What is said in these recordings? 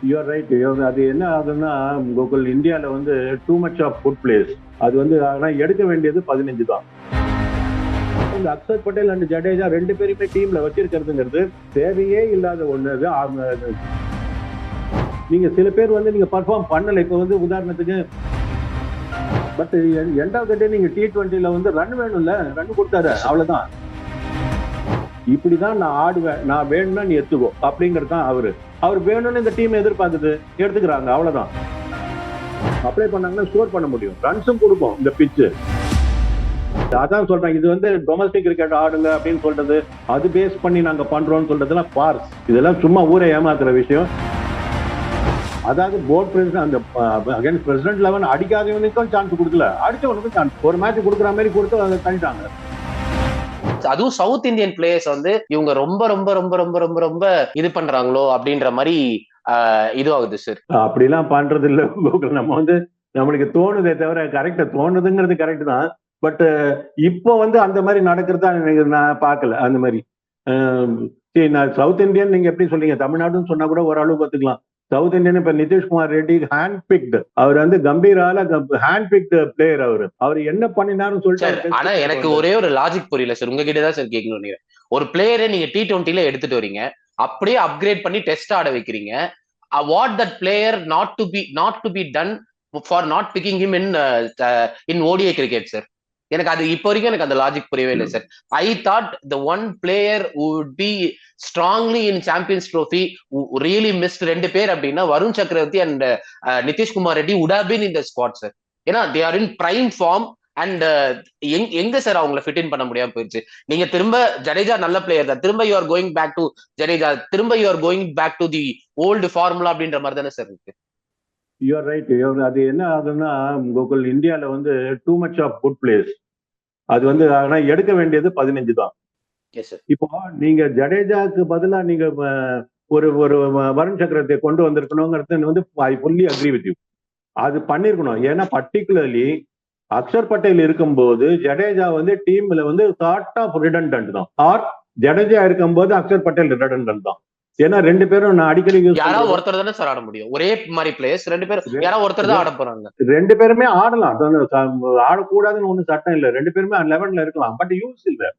You are right. அது என்ன ஆகுதுன்னா, கோகுல், இந்தியாவில் வந்து too much of good place. அது வந்து ஆனால் எடுக்க வேண்டியது 15 தான். இந்த அக்ஷர் பட்டேல் அண்ட் ஜடேஜா ரெண்டு பேருமே டீம்ல வச்சிருக்கிறதுங்கிறது தேவையே இல்லாத ஒண்ணு. நீங்க சில பேர் வந்து நீங்க பர்ஃபார்ம் பண்ணல. இப்ப வந்து உதாரணத்துக்கு, but end of the day நீங்க T20ல வந்து ரன் வேணும்ல, ரன் கொடுத்தாரு, அவ்வளவுதான். இப்படிதான் நான் ஆடுவேன், நான் வேணும்னா நீ எடுத்துக்கோ அப்படிங்கிறது தான் அவர் வேணும்னு இந்த டீம் எதிர்பார்க்குது, எடுத்துக்கிறாங்க, அவ்வளவுதான். அப்ளை பண்ணாங்கன்னா ஸ்கோர் பண்ண முடியும், ரன்ஸும் கொடுக்கும் இந்த பிச்சு. அதான் சொல்றேன், இது வந்து டொமஸ்டிக் கிரிக்கெட் ஆடுங்க அப்படின்னு சொல்றது, அது பேஸ் பண்ணி நாங்க பண்றோம்னு சொல்றதுலாம் பார்ஸ். இதெல்லாம் சும்மா ஊரை ஏமாத்துற விஷயம். அதாவது போர்ட் பிரசிடென்ட் அந்த அகைன்ஸ்ட் பிரசிடென்ட் 11 அடிக்காதவனுக்கும் சான்ஸ் கொடுக்கல, அடிச்சவனுக்கும் சான்ஸ். ஒரு மேட்ச் கொடுக்குற மாதிரி கொடுத்து அதை தள்ளிட்டாங்க. அதுவும் சவுத் இந்தியன் பிளேயர்ஸ் வந்து இவங்க ரொம்ப ரொம்ப ரொம்ப ரொம்ப ரொம்ப ரொம்ப இது பண்றாங்களோ அப்படின்ற மாதிரி இதுவாகுது சார். அப்படிலாம் பண்றது இல்ல. நம்ம வந்து நம்மளுக்கு தோணுதே தவிர, கரெக்டா தோணுதுங்கிறது கரெக்ட் தான். பட் இப்போ வந்து அந்த மாதிரி நடக்கிறதா நான் பார்க்கல. அந்த மாதிரி நான் சவுத் இந்தியன் நீங்க எப்படி சொல்றீங்க, தமிழ்நாடுன்னு சொன்னா கூட ஓரளவுக்கு ஒத்துக்கலாம். சவுத் இந்தியன் இப்ப நிதிஷ்குமார் ரெட்டி ஹேண்ட் பிக்டு, அவர் வந்து கம்பீரால ஹேண்ட் பிக்டு பிளேயர். அவர் என்ன பண்ணினாருன்னு சொல்லிட்டு. ஆனா எனக்கு ஒரே ஒரு லாஜிக் புரியல சார், உங்ககிட்ட தான் சார் கேட்கணும். ஒரு பிளேயரை நீங்க T20ல எடுத்துட்டு வரீங்க, அப்படியே அப்கிரேட் பண்ணி டெஸ்ட் ஆட வைக்கிறீங்க. What that player not to be done for not picking him in ODI cricket sir. எனக்கு அது இப்போ வரைக்கும் எனக்கு அந்த லாஜிக் புரியவே இல்லை sir. I thought the one player would be strongly in Champions Trophy really missed ரெண்டு பேர் அப்படின்னா Varun Chakravarthy and Nitish Kumar Reddy would have been in the squad sir. ஏன்னா they are in prime form. And எங்க சார் அவங்களை ஃபிட் இன் பண்ண முடியாம போயிடுச்சு. நீங்க திரும்ப ஜடேஜா நல்ல பிளேயர் தான், திரும்ப you are going back to Jadeja, திரும்ப you are going back to the old formula அப்படின்ற மாதிரி தானே சார் இருக்கு. You're right. அது என்ன ஆகுதுன்னா, கோகுல், இந்தியாவில் வந்து too much of good place. அது வந்து ஆனா எடுக்க வேண்டியது 15 தான். இப்போ நீங்க ஜடேஜாக்கு பதிலா நீங்க ஒரு வருண் சக்கரவர்த்தியை கொண்டு வந்திருக்கணுங்கிறது வந்து I fully agree with you. அது பண்ணிருக்கணும். ஏன்னா பர்டிகுலர்லி அக்ஷர் பட்டேல் இருக்கும்போது ஜடேஜா வந்து டீம்ல வந்து சார்ட் ஆஃப் ரிடண்டன்ட் தான். ஆர் ஜடேஜா இருக்கும்போது அக்ஷர் பட்டேல் ரிடண்டன்ட் தான். ஏன்னா ரெண்டு பேரும் நான் அடிக்கடி யாராவது ஒருத்தர் தானே சார் ஆட முடியும். ஒரே மாதிரி பிளேயர்ஸ் ரெண்டு பேரும் யாராவது ஒருத்தர் தான் ஆட போறாங்க. ரெண்டு பேருமே ஆடலாம், ஆடக்கூடாதுன்னு ஒன்றும் சட்டம் இல்லை. ரெண்டு பேருமே 11ல இருக்கலாம், பட் யூஸ் இல்லை.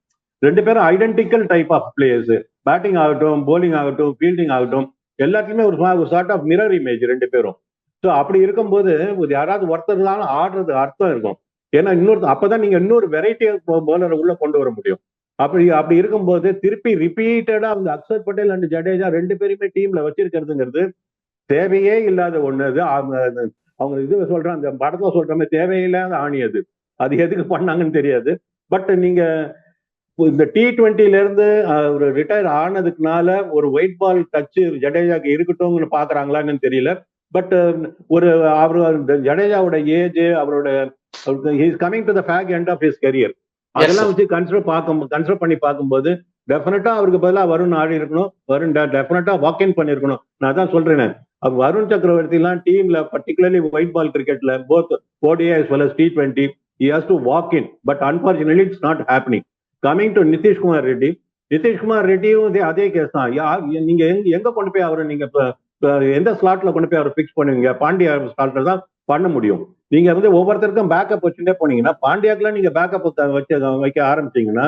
ரெண்டு பேரும் identical type of players. Batting ஆகட்டும், போலிங் ஆகட்டும், ஃபீல்டிங் ஆகட்டும், எல்லாத்துலயுமே ஒரு சார்ட் ஆஃப் மிரர் இமேஜ் ரெண்டு பேரும். ஸோ அப்படி இருக்கும்போது யாராவது ஒருத்தர் தான் ஆடுறது அர்த்தம் இருக்கும். ஏன்னா அப்பதான் நீங்க இன்னொரு வெரைட்டி பவுலரை உள்ள கொண்டு வர முடியும். அப்படி இருக்கும்போது திருப்பி ரிப்பீட்டடா அந்த அக்ஷர் பட்டேல் அண்ட் ஜடேஜா ரெண்டு பேருமே டீம்ல வச்சிருக்கிறதுங்கிறது தேவையே இல்லாத ஒண்ணு. அது அவங்க இது சொல்றேன், அந்த படத்துல சொல்ற மாதிரி தேவையில்லாத ஆணி. அது எதுக்கு பண்ணாங்கன்னு தெரியாது. பட் நீங்க இந்த T20ல இருந்து ஒரு ரிட்டையர் ஆனதுக்குனால ஒரு ஒயிட் பால் டச் ஜடேஜாக்கு இருக்கட்டும்னு பாக்குறாங்களான்னு தெரியல. பட் ஒரு ஜடேஜாவோட ஏஜ், அவரோட coming to the fag end of his career, அதெல்லாம் வச்சு கன்சிடர் பண்ணி பார்க்கும்போது டெஃபினட்டா அவருக்கு பதிலாக வருண் ஆடி இருக்கணும். வருண் டெஃபினட்டா வாக் இன் பண்ணிருக்கணும். நான் தான் சொல்றேன், வருண் சக்கரவர்த்தி எல்லாம் டீம்ல பர்டிகுலர்லி ஒயிட் பால் கிரிக்கெட்ல both ODI as well as T20 he has to walk in, but unfortunately it's not happening. Coming to Nitish Kumar Reddy, Nitish Kumar ரெட்டியும் அதே கேஸ் தான். நீங்க எங்க கொண்டு போய் அவரை நீங்க எந்த ஸ்லாட்ல கொண்டு போய் அவரை பிக்ஸ் பண்ணுவீங்க? பாண்டியா ஸ்லாட்ல தான் பண்ண முடியும். நீங்க வந்து ஒவ்வொருத்தருக்கும் பேக்கப் வச்சுட்டே போனீங்கன்னா, பாண்டியாக்கெல்லாம் நீங்க பேக்கப் வைக்க ஆரம்பிச்சீங்கன்னா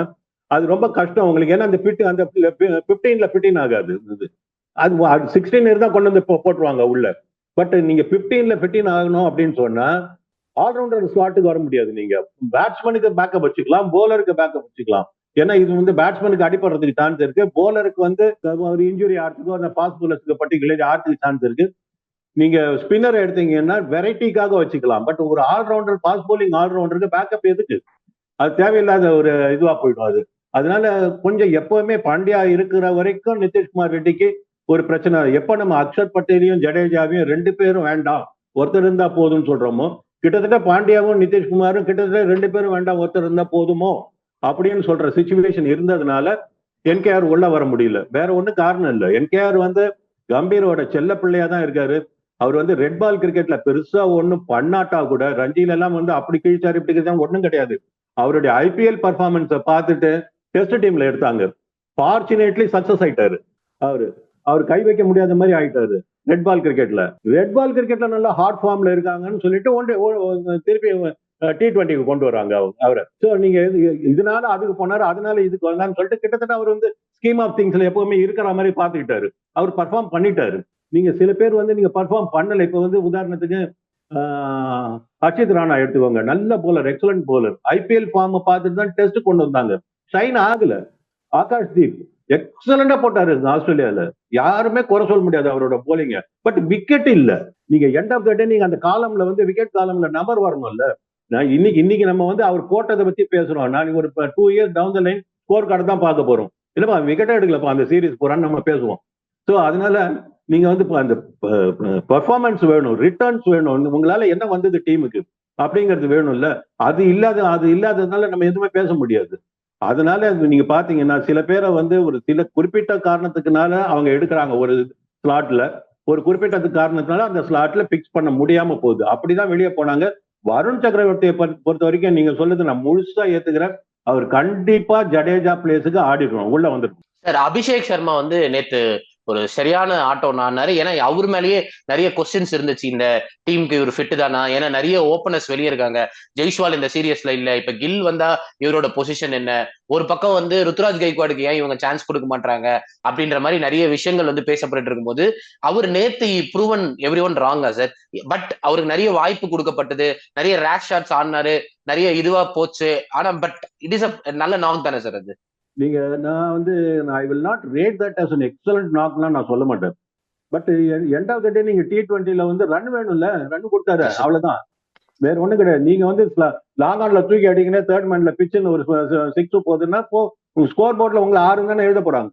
அது ரொம்ப கஷ்டம் உங்களுக்கு. ஏன்னா அந்த 15ல ஃபிட்டின் ஆகாது. அது 16 இருந்தா கொண்டு வந்து போட்டுருவாங்க உள்ள. பட் நீங்க 15ல ஃபிட்டின் ஆகணும் அப்படின்னு சொன்னா ஆல்ரவுண்டர் ஸ்லாட்டுக்கு வர முடியாது. நீங்க பேட்ஸ்மேனுக்கு பேக்கப் வச்சுக்கலாம், போலருக்கு பேக்கப் வச்சுக்கலாம். ஏன்னா இது வந்து பேட்ஸ்மேனுக்கு அடிப்படுறதுக்கு சான்ஸ் இருக்கு, போலருக்கு வந்து ஒரு இன்ஜுரி ஆகிறதுக்கோ அந்த ஃபாஸ்ட் போலர்ஸ்க்கு பர்டிகுலர் ஆகிறதுக்கு சான்ஸ் இருக்கு. நீங்க ஸ்பின்னர் எடுத்தீங்கன்னா வெரைட்டிக்காக வச்சுக்கலாம். பட் ஒரு ஆல்ரவுண்டர், ஃபாஸ்ட் போலிங் ஆல்ரவுண்டருக்கு பேக்கப் எதுக்கு? அது தேவையில்லாத ஒரு இதுவா போயிடும் அது. அதனால கொஞ்சம் எப்பவுமே பாண்டியா இருக்கிற வரைக்கும் நிதிஷ்குமார் ரெட்டிக்கு ஒரு பிரச்சனை. எப்ப நம்ம அக்ஷர் பட்டேலையும் ஜடேஜாவையும் ரெண்டு பேரும் வேண்டாம், ஒருத்தர் இருந்தா போதும்னு சொல்றோமோ, கிட்டத்தட்ட பாண்டியாவும் நிதிஷ்குமாரும் கிட்டத்தட்ட ரெண்டு பேரும் வேண்டாம், ஒருத்தர் இருந்தா போதுமோ அப்படின்னு சொல்ற சிச்சுவேஷன் இருந்ததுனால NKR உள்ள வர முடியல. வேற ஒண்ணு காரணம் இல்லை. NKR வந்து கம்பீரோட செல்ல பிள்ளையா தான் இருக்காரு. அவர் வந்து ரெட் பால் கிரிக்கெட்ல பெருசா ஒண்ணும் பண்ணாட்டா கூட ரஞ்சில எல்லாம் வந்து அப்படி கிழிச்சாரு இப்படி கிழிச்சாரு ஒண்ணும் கிடையாது. அவருடைய IPL பர்ஃபார்மன்ஸை பார்த்துட்டு டெஸ்ட் டீம்ல எடுத்தாங்க. ஃபார்ச்சுனேட்லி சக்சஸ் ஆயிட்டாரு அவரு. அவர் கை வைக்க முடியாத மாதிரி ஆயிட்டாரு ரெட் பால் கிரிக்கெட்ல நல்லா ஹாட் ஃபார்ம்ல இருக்காங்கன்னு சொல்லிட்டு திருப்பி T20க்கு கொண்டு வராங்க அவரை. ஸோ நீங்க இதனால அதுக்கு போனாரு, அதனால இதுக்கு வந்தான்னு சொல்லிட்டு கிட்டத்தட்ட அவர் வந்து ஸ்கீம் ஆஃப் திங்ஸ்ல எப்பவுமே இருக்கிற மாதிரி பாத்துக்கிட்டாரு. அவர் பர்ஃபார்ம் பண்ணிட்டாரு. நீங்க சில பேர் வந்து நீங்க பர்ஃபார்ம் பண்ணல. இப்ப வந்து உதாரணத்துக்கு அர்ஷித் ராணா எடுத்துக்கோங்க, நல்ல bowler, excellent bowler. IPL form பார்த்துட்டு தான் டெஸ்ட் கொண்டு வந்தாங்க, ஷைன் ஆகல. ஆகாஷ் தீப் எக்ஸலண்டா போட்டாரு ஆஸ்திரேலியால, யாருமே குறை சொல்ல முடியாது அவரோட போலிங்க. பட் விக்கெட் இல்ல. நீங்க எண்ட் ஆஃப் த டே நீங்க அந்த காலம்ல வந்து விக்கெட் காலம்ல நம்பர் வரணும்ல. நான் இன்னைக்கு நம்ம வந்து அவர் போட்டதை பத்தி பேசுறோம். நான் ஒரு 2 years down the line score card தான் பார்க்க போறோம். இல்லப்பா விக்கெட்டே எடுக்கலப்பா அந்த சீரீஸ் போறான்னு நம்ம பேசுவோம். ஸோ அதனால நீங்க வந்து அந்த பெர்ஃபார்மன்ஸ் வேணும், ரிட்டர்ன்ஸ் வேணும். உங்களால என்ன வந்தது டீமுக்கு அப்படிங்கிறது வேணும்ல. அது இல்லாததுனால நம்ம எதுவுமே பேச முடியாது. அதனால நீங்க பாத்தீங்கன்னா சில பேரை வந்து ஒரு சில குறிப்பிட்ட காரணத்துக்குனால அவங்க எடுக்கிறாங்க ஒரு ஸ்லாட்ல, ஒரு குறிப்பிட்ட காரணத்தினால அந்த ஸ்லாட்ல பிக்ஸ் பண்ண முடியாம போகுது. அப்படிதான் வெளியே போனாங்க. வருண் சக்கரவர்த்தியை பொறுத்த வரைக்கும் நீங்க சொல்றது நான் முழுசா ஏத்துக்கிறேன். அவர் கண்டிப்பா ஜடேஜா பிளேஸுக்கு ஆடிடணும், உள்ள வந்துடும். சார் அபிஷேக் சர்மா வந்து நேத்து ஒரு சரியான ஆட்டம் ஆனாரு. ஏன்னா அவர் மேலேயே நிறைய கொஸ்டின்ஸ் இருந்துச்சு, இந்த டீமுக்கு இவர் ஃபிட் தானா, ஏன்னா நிறைய ஓப்பனர்ஸ் வெளியே இருக்காங்க. ஜெய்ஸ்வால் இந்த சீரியஸ்ல இல்ல, இப்ப கில் வந்தா இவரோட பொசிஷன் என்ன, ஒரு பக்கம் வந்து ருத்ராஜ் கைக்வாடுக்கு ஏன் இவங்க சான்ஸ் கொடுக்க மாட்டாங்க அப்படின்ற மாதிரி நிறைய விஷயங்கள் வந்து பேசப்பட்டு இருக்கும்போது அவர் நேத்து ப்ரூவன் எவ்ரி ஒன் ராங்கா சார். பட் அவருக்கு நிறைய வாய்ப்பு கொடுக்கப்பட்டது, நிறைய ரேஷ் ஷாட்ஸ் ஆடினாரு, நிறைய இதுவா போச்சு. ஆனா பட் இட் இஸ் அ நல்ல நாக் தானே சார் அது? நீங்க நான் வந்து I will not rate that as an excellent நாக்லாம் நான் சொல்ல மாட்டேன். But end of the day நீங்க T20ல வந்து ரன் வேணும்ல, ரன் கொடுத்தாரு, அவ்வளவுதான், வேற ஒண்ணும் கிடையாது. நீங்க வந்து லாங் ஆன்ல தூக்கி அடிக்கணும், தேர்ட் மேன்ல பிச்சுன்னு ஒரு 6 போகுதுன்னா ஸ்கோர் போர்ட்ல உங்களை 6 தானே எழுத போறாங்க,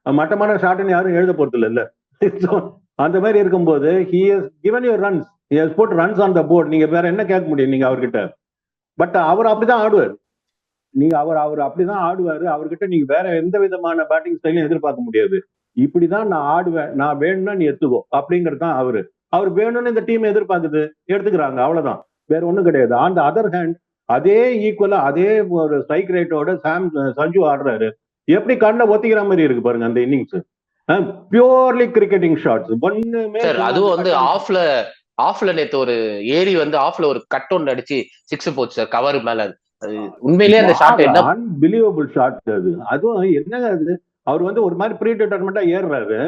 மட்டமான ஷாட்னு யாரும் எழுத போறது இல்ல. அந்த மாதிரி இருக்கும்போது he has given you runs, he has put runs on the board. நீங்க வேற என்ன கேட்க முடியும் நீங்க அவர்கிட்ட? பட் அவர் அப்படிதான் ஆடுவார். நீங்க அவர் அப்படிதான் ஆடுவாரு. அவர்கிட்ட நீங்க வேற எந்த விதமான பேட்டிங் ஸ்டைலையும் எதிர்பார்க்க முடியாது. இப்படிதான் நான் ஆடுவேன், நான் வேணும்னா நீ எடுத்துக்கோ அப்படிங்கிறது தான் அவர் வேணும்னு இந்த டீம் எதிர்பார்க்குது, எடுத்துக்கிறாங்க, அவ்வளவுதான், வேற ஒண்ணும் கிடையாது. ஆன் த அதர் ஹேண்ட் அதே ஈக்குவலா அதே ஒரு ஸ்ட்ரைக் ரேட்டோட சஞ்சு ஆடுறாரு. எப்படி கண்ணை ஒத்திக்கிற மாதிரி இருக்கு பாருங்க அந்த இன்னிங்ஸ். பியூர்லி கிரிக்கெட்டிங் ஷாட்ஸ் ஒண்ணுமே. அதுவும் வந்து ஆஃப்ல நேத்து ஒரு ஏரி வந்து ஆஃப்ல ஒரு கட் ஒன்று அடிச்சு 6 போச்சு சார் கவர் மேல. உண்மையிலேயே அந்த ஷாட் என்ன அன்பிலீவபிள் ஷாட் அது. அதுவும் என்னங்க அது, அவர் வந்து ஒரு மாதிரி ப்ரீ டிட்டர்மெண்டா ஏறுறாரு,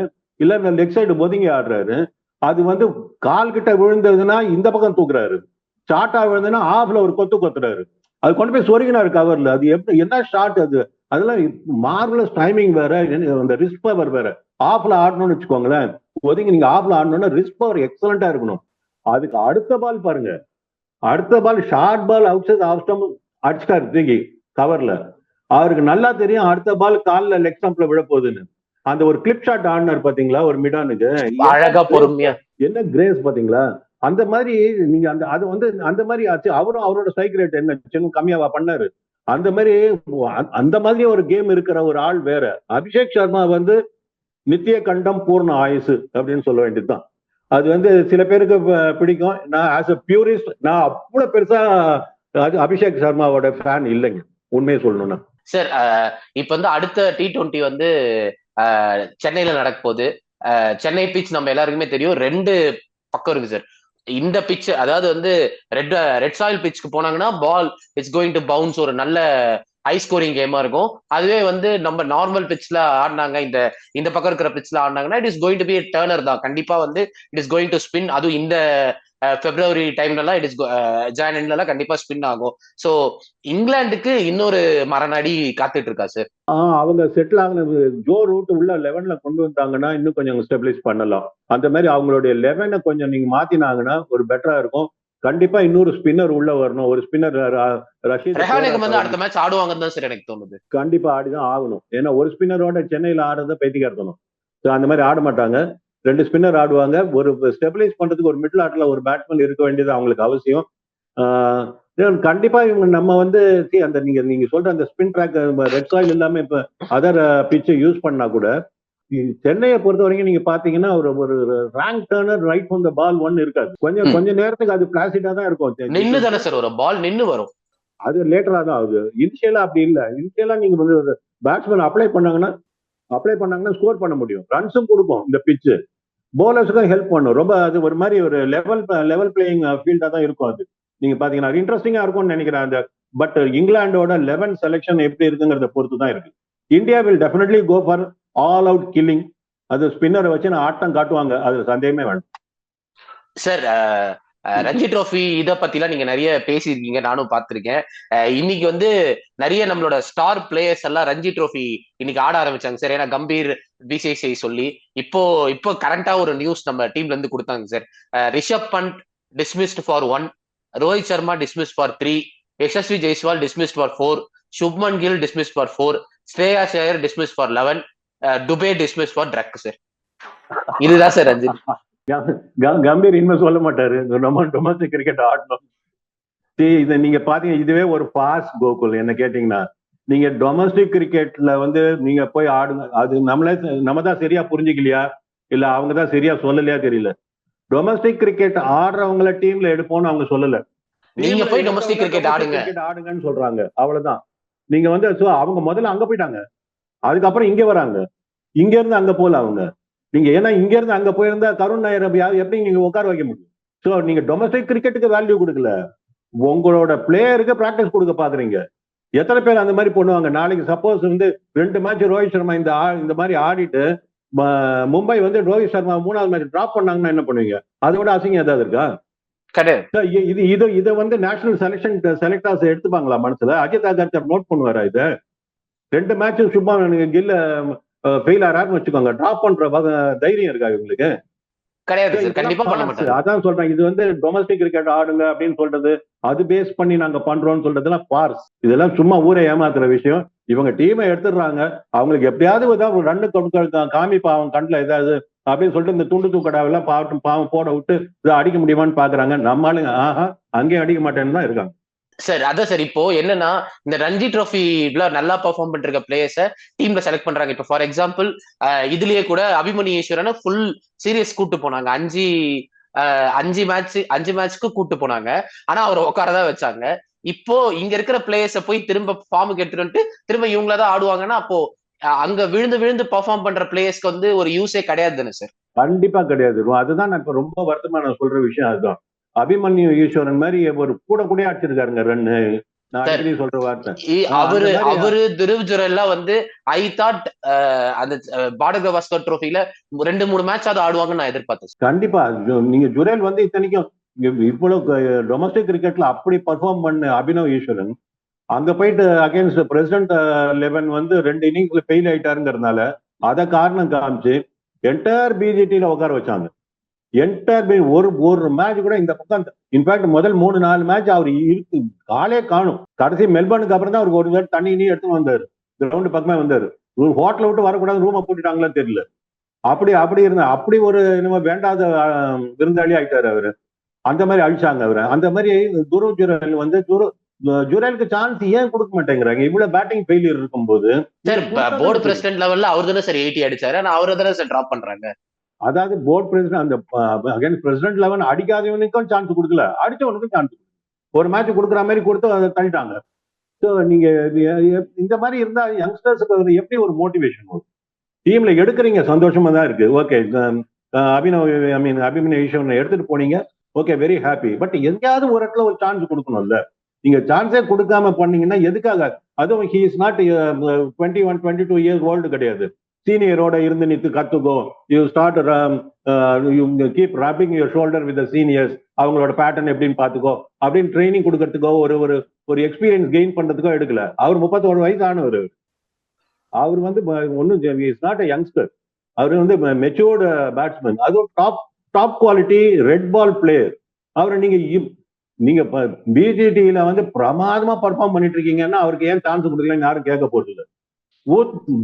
இல்ல இந்த லெக் சைடு ஒதுங்கி ஆடுறாரு. அது வந்து கால் கிட்ட விழுந்ததுன்னா இந்த பக்கம் தூக்குறாரு, ஷார்ட்டா விழுந்ததுன்னா ஆஃப்ல ஒரு கொத்துறாரு, அது கொண்டு போய் சொருகினாரு கவர்ல. அது எப்படி என்ன ஷாட் அது? அதெல்லாம் மார்வலஸ் டைமிங் வேற, அந்த ரிஸ்க் பவர் வேற. ஆஃப்ல ஆடணும்னு வச்சுக்கோங்களேன், ஒதுங்கி நீங்க ஆஃப்ல ஆடணும்னா ரிஸ்க் பவர் எக்ஸலண்டா இருக்கணும். அதுக்கு அடுத்த பால் பாருங்க, அடுத்த ball short ball outside off stump அடிச்சிட்டாரு தூக்கி கவர்ல. அவருக்கு நல்லா தெரியும் அடுத்த பால் கால்ல லெக் ஸ்டம்ப்ல விழ போகுதுன்னு. அந்த ஒரு கிளிப் ஷாட் ஆடினார் பாத்தீங்களா ஒரு மிடானுக்கு, அழகா பொறுமையா, என்ன கிரேஸ் பாத்தீங்களா? அந்த மாதிரி நீங்க அது வந்து அந்த மாதிரி ஆச்சு. அவரும் அவரோட ஸ்ட்ரைக் ரேட் என்ன சின்ன கம்மியாவா பண்ணாரு? அந்த மாதிரி ஒரு கேம் இருக்கிற ஒரு ஆள் வேற. அபிஷேக் சர்மா வந்து நித்திய கண்டம் பூர்ண ஆயுசு அப்படின்னு சொல்ல வேண்டியதுதான். அது வந்து சில பேருக்கு பிடிக்கும். நான் ஆஸ் அ பியூரிஸ்ட் நான் அவ்வளவு பெருசா அபிஷேக் சர்மாவோட ஃபேன் இல்லைங்க, உண்மையை சொல்லணும்னா. சார் இப்ப வந்து அடுத்த T20 வந்து சென்னையில நடக்க போகுது. சென்னை பிச் நம்ம எல்லாருக்குமே தெரியும், 2 பக்கம் இருக்கு சார். இந்த பிச் அதாவது வந்து ரெட் சாயில் பிச்சுக்கு போனாங்கன்னா பால் இட்ஸ் கோயிங் டு பவுன்ஸ், ஒரு நல்ல ஹை ஸ்கோரிங் கேமா இருக்கும். அதுவே வந்து நம்ம நார்மல் பிச்ல ஆடினாங்க, இந்த பக்கம் இருக்கிற பிச்ல ஆடினாங்கன்னா it is going to be turner தான். கண்டிப்பா வந்து it is going to spin. அதுவும் இந்த பிப்ரவரி டைம்லலாம் இட் இஸ் ஜான்ல கண்டிப்பா ஸ்பின் ஆகும். ஸோ இங்கிலாந்துக்கு இன்னொரு மரணாடி காத்துட்டு இருக்கா சார். அவங்க செட்டில் ஆகினது ஜோ ரூட் உள்ள 11ல கொண்டு வந்தாங்கன்னா இன்னும் கொஞ்சம் ஸ்டெபிலைஸ் பண்ணலாம். அந்த மாதிரி அவங்களுடைய 11 கொஞ்சம் நீங்க மாத்தினாங்கன்னா ஒரு பெட்டரா இருக்கும். கண்டிப்பா இன்னொரு ஸ்பின்னர் உள்ள வரணும். ஒரு ஸ்பின்னர் ரஷீத் வந்து அடுத்த மேட்ச் ஆடுவாங்கன்னு தான் சார் எனக்கு தோணுது. கண்டிப்பா ஆடிதான் ஆகணும். ஏன்னா ஒரு ஸ்பின்னரோட சென்னையில ஆடுறத பைத்தியக்காரத்தணும். அந்த மாதிரி ஆட மாட்டாங்க. 2 ஸ்பின்னர் ஆடுவாங்க. ஒரு ஸ்டெபிலைஸ் பண்றதுக்கு ஒரு மிடில் ஆர்டர்ல ஒரு பேட்ஸ்மேன் இருக்க வேண்டியது அவங்களுக்கு அவசியம். கண்டிப்பா இவங்க நம்ம வந்து அந்த நீங்க சொல்ற அந்த ஸ்பின் ட்ராக் ரெட் சாயில் இல்லாம இப்ப அதர் பிச்சை யூஸ் பண்ணா கூட சென்னையை பொறுத்த வரைக்கும் நீங்க பாத்தீங்கன்னா ஒரு rank turner right from the ball ஒன்னு இருக்காது. கொஞ்ச நேரத்துக்கு அது பிளாசிடா தான் இருக்கும். நின்னு தானே சார் ஒரு பால் நின்னு வரும். அது லேட்டரா தான் ஆகுது. இனிஷியலா அப்படி இல்ல. இனிஷியலா நீங்க வந்து பேட்ஸ்மேன் அப்ளை பண்ணாங்கன்னா அப்ளை பண்ணாங்கன்னா ஸ்கோர் பண்ண முடியும், ரன்ஸும் கொடுக்கும் இந்த பிச்சு, போலர்ஸுக்கும் ஹெல்ப் பண்ணும். ரொம்ப அது ஒரு மாதிரி ஒரு லெவல் பிளேயிங் ஃபீல்டா தான் இருக்கும் அது. நீங்க பாத்தீங்கன்னா இன்ட்ரெஸ்டிங்கா இருக்கும்னு நினைக்கிறேன் அந்த. பட் இங்கிலாண்டோட 11 செலெக்ஷன் எப்படி இருக்குங்கிறத பொறுத்து தான் இருக்கு. India will definitely go for all out killing. அது ஸ்பின்னரை வச்சு ஆட்டம் காட்டுவாங்க, அது சந்தேகமே வேணும். சார் ரஞ்சி ட்ரோஃபி இதை பத்திலாம் நீங்க நிறைய பேசியிருக்கீங்க, நானும் பார்த்திருக்கேன். இன்னைக்கு வந்து நிறைய நம்மளோட ஸ்டார் பிளேயர்ஸ் எல்லாம் ரஞ்சி ட்ரோஃபி இன்னைக்கு ஆட ஆரம்பிச்சாங்க சார். ஏன்னா கம்பீர் பிசிசிஐ சொல்லி இப்போ கரண்டா ஒரு நியூஸ் நம்ம டீம்ல இருந்து கொடுத்தாங்க sir. Rishabh Pant dismissed for 1, Rohit Sharma dismissed for 3, Yashasvi Jaiswal dismissed for 4, Shubman Gill dismissed for 4, Shreyas Iyer dismissed for 11, Dube dismiss for duck sir. இதுதான் சார் ரஞ்சித். கம்பீர் இனிமே சொல்ல மாட்டாரு டொமஸ்டிக் கிரிக்கெட் ஆடணும். இதை நீங்க பாத்தீங்க, இதுவே ஒரு ஃபாஸ்ட் கோகுல். என்ன கேட்டீங்கன்னா, நீங்க டொமஸ்டிக் கிரிக்கெட்ல வந்து நீங்க போய் ஆடுங்க, அது நம்ம தான் சரியா புரிஞ்சுக்கலையா இல்ல அவங்க தான் சரியா சொல்லலையா தெரியல. டொமஸ்டிக் கிரிக்கெட் ஆடுறவங்கள டீம்ல எடுப்போம்னு அவங்க சொல்லல, நீங்க போய் டொமஸ்டிக் கிரிக்கெட் ஆடுங்கன்னு சொல்றாங்க, அவ்வளவுதான். நீங்க வந்து அவங்க முதல்ல அங்க போயிட்டாங்க, அதுக்கப்புறம் இங்க வராங்க, இங்க இருந்து அங்க போல அவங்க. நீங்க ஏன்னா இங்க இருந்து அங்க போயிருந்தா கருண் நாயர் எப்படி நீங்க உட்கார வைக்க முடியும்? சோ நீங்க டொமஸ்டிக் கிரிக்கெட்டுக்கு வேல்யூ கொடுக்கல, உங்களோட பிளேயருக்கு பிராக்டிஸ் கொடுக்க பாக்குறீங்க. எத்தனை பேர் அந்த மாதிரி பண்ணுவாங்க? நாளைக்கு சப்போஸ் வந்து 2 மேட்ச் ரோஹித் சர்மா இந்த மாதிரி ஆடிட்டு மும்பை வந்து ரோஹித் சர்மா 3வது மேட்ச் டிராப் பண்ணாங்கன்னா என்ன பண்ணுவீங்க? அதோட அசிங்கம் ஏதாவது இருக்கா? இதை வந்து நேஷனல் செலக்டர்ஸ் எடுத்துப்பாங்களா மனசுல? அஜித் அகர்கர் நோட் பண்ணுவாரா? இதை 2 மேட்ச் சும்மா கில்ல ஃபெயில் ஆறாருன்னு வச்சுக்கோங்க, டிராப் பண்ற தைரியம் இருக்கா இவங்களுக்கு? கிடையாது, கண்டிப்பா பண்ண மாட்டாங்க. அதான் சொல்றேன், இது வந்து டொமஸ்டிக் கிரிக்கெட் ஆடுங்க அப்படின்னு சொல்றது, அது பேஸ் பண்ணி நாங்க பண்றோம்னு சொல்றதுலாம் பார்ஸ். இதெல்லாம் சும்மா ஊரை ஏமாத்துற விஷயம். இவங்க டீமை எடுத்துடுறாங்க, அவங்களுக்கு எப்படியாவது ஏதாவது ரன்னு காமிப்பா அவங்க கண்ணில் ஏதாவது அப்படின்னு சொல்லிட்டு இந்த துண்டு தூக்கடாவெல்லாம் பாவம் போட விட்டு இதை அடிக்க முடியுமான்னு பாக்குறாங்க. நம்மளுங்க ஆஹா அங்கேயும் அடிக்க மாட்டேன்னு தான் இருக்காங்க. சார் அதான் சார், இப்போ என்னன்னா இந்த ரஞ்சி ட்ரோஃபில நல்லா பெர்ஃபார்ம் பண்ணிருக்க பிளேயர்ஸை டீம்ல செலக்ட் பண்றாங்க. இப்போ ஃபார் எக்ஸாம்பிள் இதுலயே கூட அபிமன்யு ஈஸ்வரனை ஃபுல் சீரியஸ் கூட்டு போனாங்க, 5 மேட்ச்க்கு கூட்டு போனாங்க. ஆனா அவர் உட்காரதான் வச்சாங்க. இப்போ இங்க இருக்கிற பிளேயர்ஸை போய் திரும்ப ஃபார்முக்கு எடுத்துட்டு திரும்ப இவங்களதான் ஆடுவாங்கன்னா அப்போ அங்க விழுந்து விழுந்து பெர்ஃபார்ம் பண்ற பிளேயர்ஸ்க்கு வந்து ஒரு யூஸே கிடையாது தானே சார்? கண்டிப்பா கிடையாது. அதுதான் நான் இப்ப ரொம்ப வருத்தமா நான் சொல்ற விஷயம் அதுதான். அபிமன்யு ஈஸ்வரன் மாதிரி ஒரு கூட அடிச்சிருக்காருங்க ரன்னு. சொல்ற வார்த்தை அவரு துருவ் ஜுரேல் வந்து ஐ தாட் அந்த பார்டர் கவாஸ்கர் ட்ரோஃபில 2-3 மேட்ச் அது ஆடுவாங்கன்னு நான் எதிர்பார்த்தேன். கண்டிப்பா நீங்க ஜுரேல் வந்து இத்தனைக்கும் இவ்வளவு டொமஸ்டிக் கிரிக்கெட்ல அப்படி பர்ஃபார்ம் பண்ண அபினவ் ஈஸ்வரன் அங்க போயிட்டு அகைன்ஸ்ட் பிரசிடென்ட் 11 வந்து 2 இன்னிங்ஸ்ல ஃபெயில் ஆயிட்டாருங்கிறதுனால அதை காரணம் காமிச்சு என்டையர் பிஜிடியில உட்கார வச்சாங்க. என்டையர் ஒரு மேட்ச் கூட இந்த பக்கம், இன்ஃபேக்ட் முதல் 3-4 மேட்ச் அவர் இருக்கு காலே காணும். கடைசி மெல்பர்னுக்கு அப்புறம் தான் அவருக்கு ஒரு தடவை தண்ணி எடுத்து வந்தாரு, கிரவுண்ட் பக்கமே வந்தாரு. ஹோட்டலை விட்டு வரக்கூடாது, ரூமை போட்டுட்டாங்களான்னு தெரியல. அப்படி இருந்தா அப்படி ஒரு வேண்டாத விருந்தாளி ஆயிட்டாரு அவரு. அந்த மாதிரி அழிச்சாங்க அவரை. அந்த மாதிரி துருவ் ஜுரேல் வந்து ஜுரேலுக்கு சான்ஸ் ஏன் கொடுக்க மாட்டேங்கிறாங்க? இவ்வளவு பேட்டிங் ஃபெயிலியர் இருக்கும்போது போர்டு பிரசிடென்ட் லெவல்ல அவர் தானே சார் 80 அடிச்சாரு, ஆனா அவரை தானே சார் டிராப் பண்றாங்க. அதாவது போர்ட் பிரசிடென்ட் அந்த அகைன் பிரசிடென்ட் 11 அடிக்காதவனுக்கும் சான்ஸ் கொடுக்கல, அடிச்சவனுக்கும் சான்ஸ் ஒரு மேட்ச் கொடுக்குற மாதிரி கொடுத்து அதை தள்ளிட்டாங்க. ஸோ நீங்க இந்த மாதிரி இருந்தா யங்ஸ்டர்ஸுக்கு எப்படி ஒரு மோட்டிவேஷன் வரும்? டீம்ல எடுக்கிறீங்க, சந்தோஷமா தான் இருக்கு, ஓகே. அபிமன்யு ஈஸ்வரனை எடுத்துட்டு போனீங்க, ஓகே, வெரி ஹாப்பி. பட் எங்கேயாவது ஒரு இடத்துல ஒரு சான்ஸ் கொடுக்கணும்ல. நீங்க சான்ஸே கொடுக்காம பண்ணீங்கன்னா எதுக்காக? அதுவும் he is not 21-22 years old கிடையாது. சீனியரோட இருந்து நித்து கத்துக்கோ, you start you keep rubbing your shoulder with seniors, அவங்களோட பேட்டர்ன் எப்படின்னு பாத்துக்கோ அப்படின்னு ட்ரைனிங் கொடுக்கறதுக்கோ ஒரு எக்ஸ்பீரியன்ஸ் கெயின் பண்றதுக்கோ எடுக்கல. அவர் 31 வயசு ஆனவர். அவர் வந்து ஒன்னும் இஸ் நாட் எ யங்ஸ்டர், அவர் வந்து மெச்சூர்டு பேட்ஸ்மேன், அதுவும் top quality red ball player. அவரை நீங்க பிஜிடியில வந்து பிரமாதமா பர்ஃபார்ம் பண்ணிட்டு இருக்கீங்கன்னா அவருக்கு ஏன் சான்ஸ் கொடுக்கலன்னு யாரும் கேட்க போறது?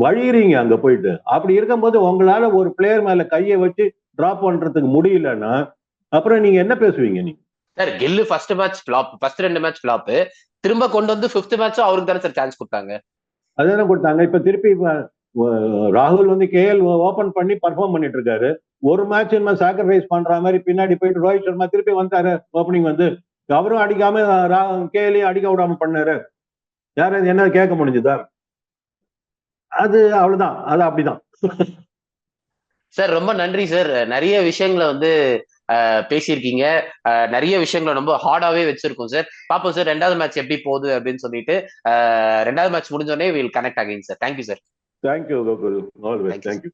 வழியறீங்க அங்க போயிட்டு. அப்படி இருக்கும்போது உங்களால ஒரு பிளேயர் மேல கையை வச்சு டிராப் பண்றதுக்கு முடியலன்னா அப்புறம் நீங்க என்ன பேசுவீங்க? நீங்க sir Gill first match flop, first 2 match flop, திரும்ப கொண்டு வந்து 5th மேட்ச் அவருக்கு தானே சார் சான்ஸ் கொடுத்தாங்க. அதானே கொடுத்தாங்க. இப்ப திருப்பி ராகுல் வந்து கேஎல் ஓபன் பண்ணி பர்ஃபார்ம் பண்ணிட்டு இருக்காரு. ஒரு மேட்ச் சாக்ரிஃபைஸ் பண்ற மாதிரி பின்னாடி போயிட்டு ரோஹித் சர்மா திருப்பி வந்தாரு ஓப்பனிங் வந்து, அவரும் அடிக்காம கேஎலையும் அடிக்க விடாம பண்ணாரு. யாரும் என்ன கேட்க முடிஞ்சுதா? அது அவ்வளவுதான், அது அப்படிதான். சார் ரொம்ப நன்றி சார். நிறைய விஷயங்களை வந்து பேசியிருக்கீங்க. நிறைய விஷயங்களை ரொம்ப ஹார்டாவே வச்சிருக்கோம் சார். பாப்போம் சார் ரெண்டாவது மேட்ச் எப்படி போகுது அப்படின்னு சொல்லிட்டு. ரெண்டாவது மேட்ச் முடிஞ்சோடனே will connect again sir. Thank you sir. Thank you Gokul, always thank you. Thank you.